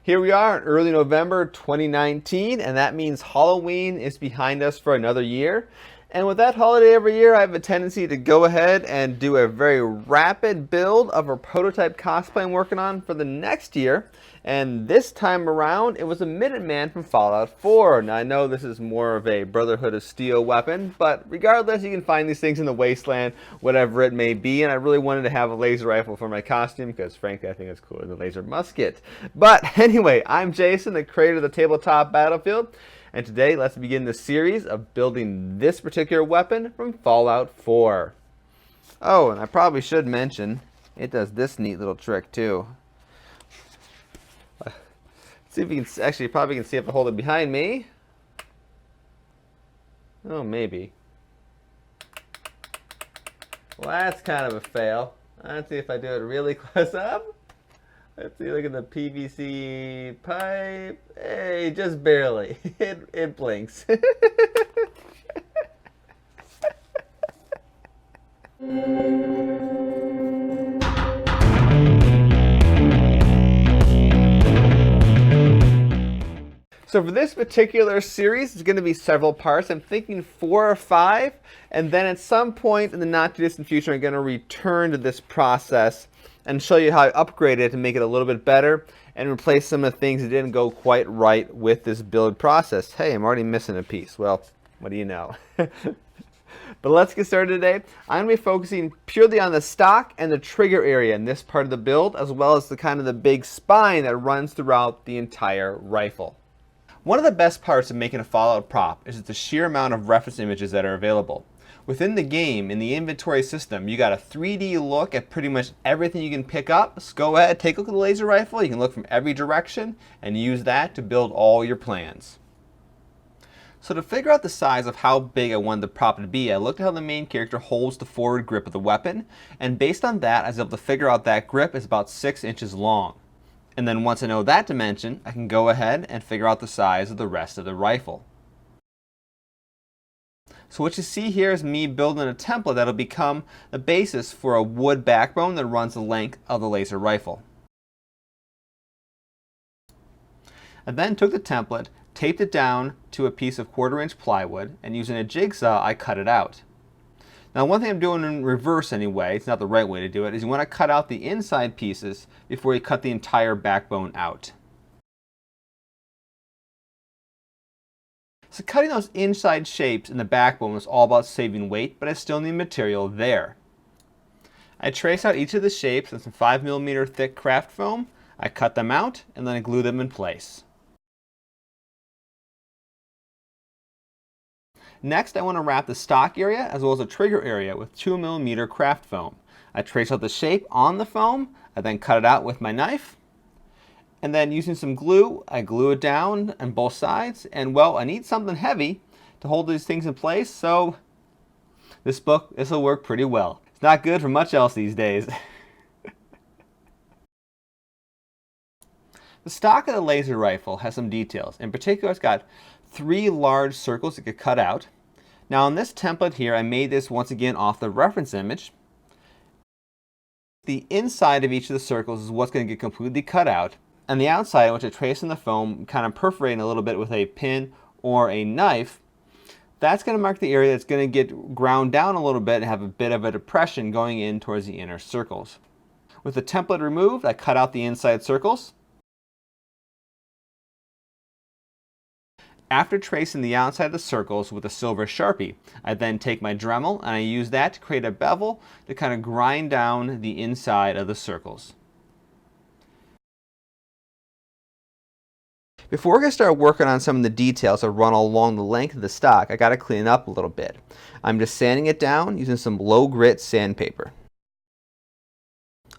Here we are in early November 2019, and that means Halloween is behind us for another year. And with that holiday every year, I have a tendency to go ahead and do a very rapid build of a prototype cosplay I'm working on for the next year. And this time around, it was a Minuteman from Fallout 4. Now I know this is more of a Brotherhood of Steel weapon, but regardless, you can find these things in the wasteland, whatever it may be. And I really wanted to have a laser rifle for my costume because frankly, I think it's cooler than the laser musket. But anyway, I'm Jason, the creator of the Tabletop Battlefield. And today, let's begin the series of building this particular weapon from Fallout 4. Oh, and I probably should mention, it does this neat little trick too. See if you can, actually, you probably can see if I hold it behind me. Oh, maybe. Well, that's kind of a fail. Let's see if I do it really close up. Let's see, look at the PVC pipe. Hey, just barely. It blinks. So for this particular series, it's going to be several parts. I'm thinking 4 or 5, and then at some point in the not too distant future, I'm going to return to this process and show you how I upgrade it to make it a little bit better and replace some of the things that didn't go quite right with this build process. Hey, I'm already missing a piece. Well, what do you know? But let's get started today. I'm going to be focusing purely on the stock and the trigger area in this part of the build, as well as the kind of the big spine that runs throughout the entire rifle. One of the best parts of making a Fallout prop is the sheer amount of reference images that are available. Within the game, in the inventory system, you got a 3D look at pretty much everything you can pick up. So go ahead, take a look at the laser rifle. You can look from every direction and use that to build all your plans. So to figure out the size of how big I wanted the prop to be, I looked at how the main character holds the forward grip of the weapon, and based on that, I was able to figure out that grip is about 6 inches long. And then once I know that dimension, I can go ahead and figure out the size of the rest of the rifle. So what you see here is me building a template that'll become the basis for a wood backbone that runs the length of the laser rifle. I then took the template, taped it down to a piece of 1/4-inch plywood, and using a jigsaw, I cut it out. Now one thing I'm doing in reverse anyway, it's not the right way to do it, is you want to cut out the inside pieces before you cut the entire backbone out. So cutting those inside shapes in the backbone was all about saving weight, but I still need material there. I traced out each of the shapes with some 5mm thick craft foam. I cut them out and then I glue them in place. Next, I want to wrap the stock area as well as the trigger area with 2mm craft foam. I trace out the shape on the foam, I then cut it out with my knife, and then using some glue, I glue it down on both sides, and well, I need something heavy to hold these things in place, so this will work pretty well. It's not good for much else these days. The stock of the laser rifle has some details. In particular, it's got 3 large circles it could cut out. Now on this template here, I made this once again off the reference image. The inside of each of the circles is what's going to get completely cut out, and the outside, which I traced in the foam, kind of perforating a little bit with a pin or a knife, that's going to mark the area that's going to get ground down a little bit and have a bit of a depression going in towards the inner circles. With the template removed, I cut out the inside circles. After tracing the outside of the circles with a silver Sharpie, I then take my Dremel and I use that to create a bevel to kind of grind down the inside of the circles. Before we're going to start working on some of the details that run along the length of the stock, I got to clean it up a little bit. I'm just sanding it down using some low grit sandpaper.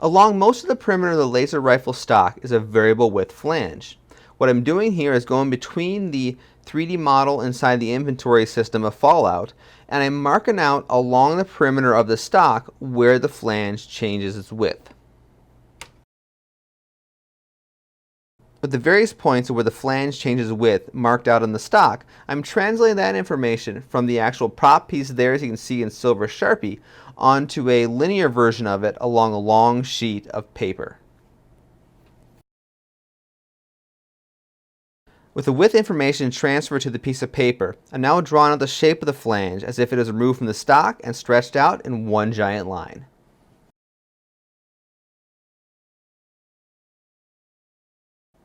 Along most of the perimeter of the laser rifle stock is a variable width flange. What I'm doing here is going between the 3D model inside the inventory system of Fallout, and I'm marking out along the perimeter of the stock where the flange changes its width. With the various points where the flange changes width marked out on the stock, I'm translating that information from the actual prop piece there, as you can see in silver Sharpie, onto a linear version of it along a long sheet of paper. With the width information transferred to the piece of paper, I'm now drawing out the shape of the flange as if it is removed from the stock and stretched out in one giant line.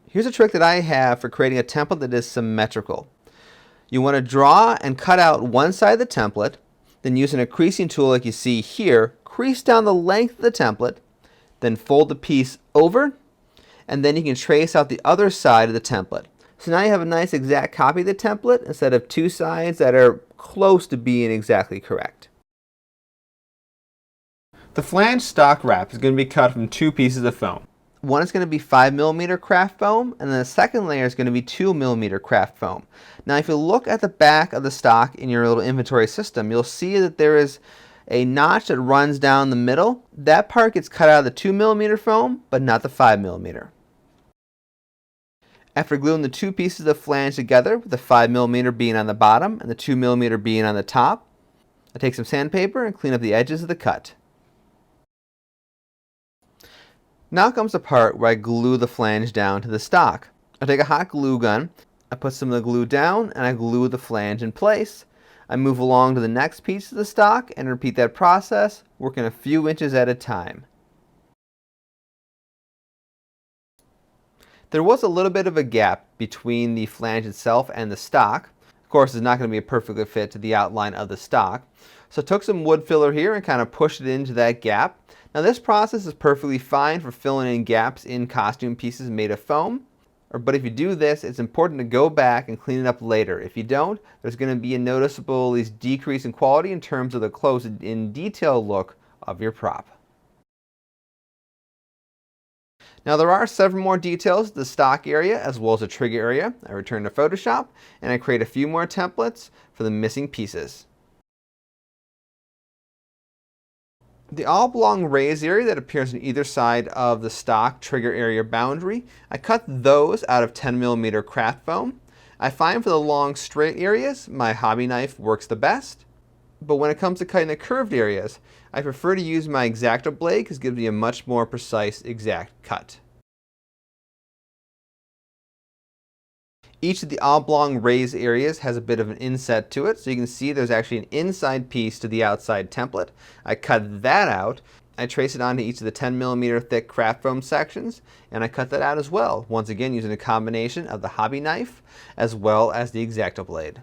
Here's a trick that I have for creating a template that is symmetrical. You want to draw and cut out one side of the template, then using a creasing tool like you see here, crease down the length of the template, then fold the piece over, and then you can trace out the other side of the template. So now you have a nice exact copy of the template instead of two sides that are close to being exactly correct. The flange stock wrap is going to be cut from two pieces of foam. One is going to be 5mm craft foam, and then the second layer is going to be 2mm craft foam. Now if you look at the back of the stock in your little inventory system, you'll see that there is a notch that runs down the middle. That part gets cut out of the 2mm foam, but not the 5mm. After gluing the two pieces of flange together, with the 5mm being on the bottom and the 2mm being on the top, I take some sandpaper and clean up the edges of the cut. Now comes the part where I glue the flange down to the stock. I take a hot glue gun, I put some of the glue down, and I glue the flange in place. I move along to the next piece of the stock and repeat that process, working a few inches at a time. There was a little bit of a gap between the flange itself and the stock. Of course, it's not going to be a perfect fit to the outline of the stock. So I took some wood filler here and kind of pushed it into that gap. Now this process is perfectly fine for filling in gaps in costume pieces made of foam. But if you do this, it's important to go back and clean it up later. If you don't, there's going to be a noticeable at least decrease in quality in terms of the close in detail look of your prop. Now there are several more details to the stock area as well as the trigger area. I return to Photoshop and I create a few more templates for the missing pieces. The oblong raised area that appears on either side of the stock trigger area boundary, I cut those out of 10mm craft foam. I find for the long straight areas, my hobby knife works the best. But when it comes to cutting the curved areas, I prefer to use my X-Acto blade because it gives me a much more precise exact cut. Each of the oblong raised areas has a bit of an inset to it, so you can see there's actually an inside piece to the outside template. I cut that out, I trace it onto each of the 10mm thick craft foam sections, and I cut that out as well, once again using a combination of the hobby knife as well as the X-Acto blade.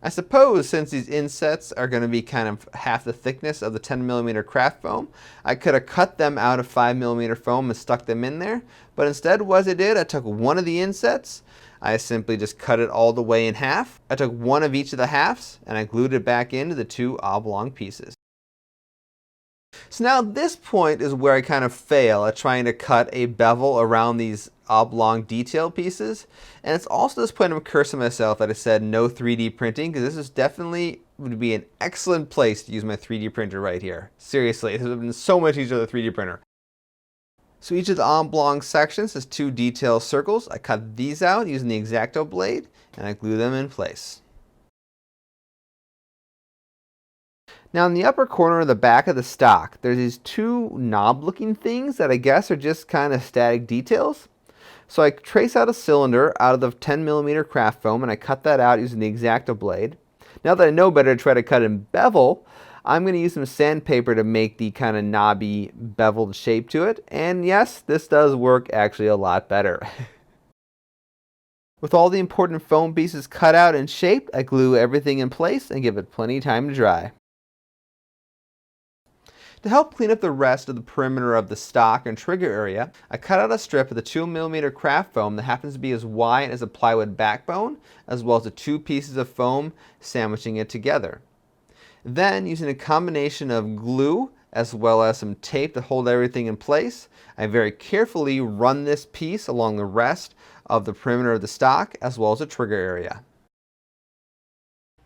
I suppose since these insets are going to be kind of half the thickness of the 10mm craft foam, I could have cut them out of 5mm foam and stuck them in there. But instead, what I did, I took one of the insets, I simply just cut it all the way in half. I took one of each of the halves and I glued it back into the two oblong pieces. So now this point is where I kind of fail at trying to cut a bevel around these oblong detail pieces. And it's also this point I'm cursing myself that I said no 3D printing, because this is definitely would be an excellent place to use my 3D printer right here. Seriously, this would have been so much easier with a 3D printer. So each of the oblong sections has two detail circles. I cut these out using the X-Acto blade and I glue them in place. Now in the upper corner of the back of the stock, there's these two knob looking things that I guess are just kind of static details. So I trace out a cylinder out of the 10mm craft foam and I cut that out using the X-Acto blade. Now that I know better to try to cut in bevel, I'm going to use some sandpaper to make the kind of knobby beveled shape to it. And yes, this does work actually a lot better. With all the important foam pieces cut out and shaped, I glue everything in place and give it plenty of time to dry. To help clean up the rest of the perimeter of the stock and trigger area, I cut out a strip of the 2mm craft foam that happens to be as wide as a plywood backbone, as well as the two pieces of foam sandwiching it together. Then, using a combination of glue as well as some tape to hold everything in place, I very carefully run this piece along the rest of the perimeter of the stock as well as the trigger area.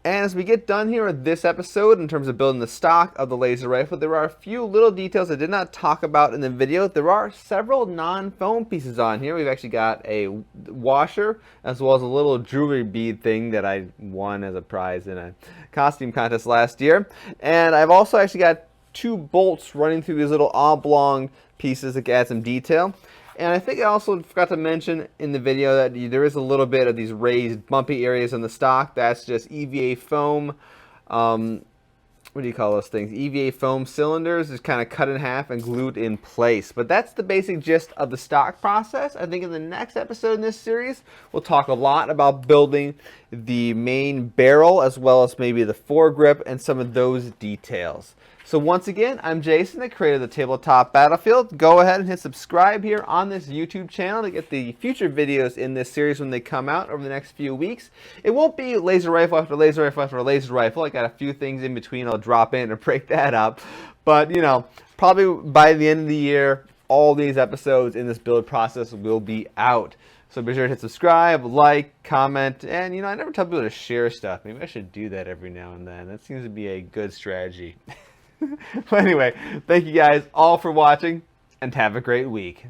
And as we get done here with this episode in terms of building the stock of the laser rifle, there are a few little details I did not talk about in the video. There are several non-foam pieces on here. We've actually got a washer as well as a little jewelry bead thing that I won as a prize in a costume contest last year. And I've also actually got two bolts running through these little oblong pieces to add some detail. And I think I also forgot to mention in the video that there is a little bit of these raised bumpy areas in the stock. That's just EVA foam. What do you call those things? EVA foam cylinders is kind of cut in half and glued in place. But that's the basic gist of the stock process. I think in the next episode in this series, we'll talk a lot about building the main barrel as well as maybe the foregrip and some of those details. So once again, I'm Jason, the creator of the Tabletop Battlefield. Go ahead and hit subscribe here on this YouTube channel to get the future videos in this series when they come out over the next few weeks. It won't be laser rifle after laser rifle after laser rifle. I got a few things in between I'll drop in and break that up. But, you know, probably by the end of the year, all these episodes in this build process will be out. So be sure to hit subscribe, like, comment, and, you know, I never tell people to share stuff. Maybe I should do that every now and then. That seems to be a good strategy. Well, anyway, thank you guys all for watching, and have a great week.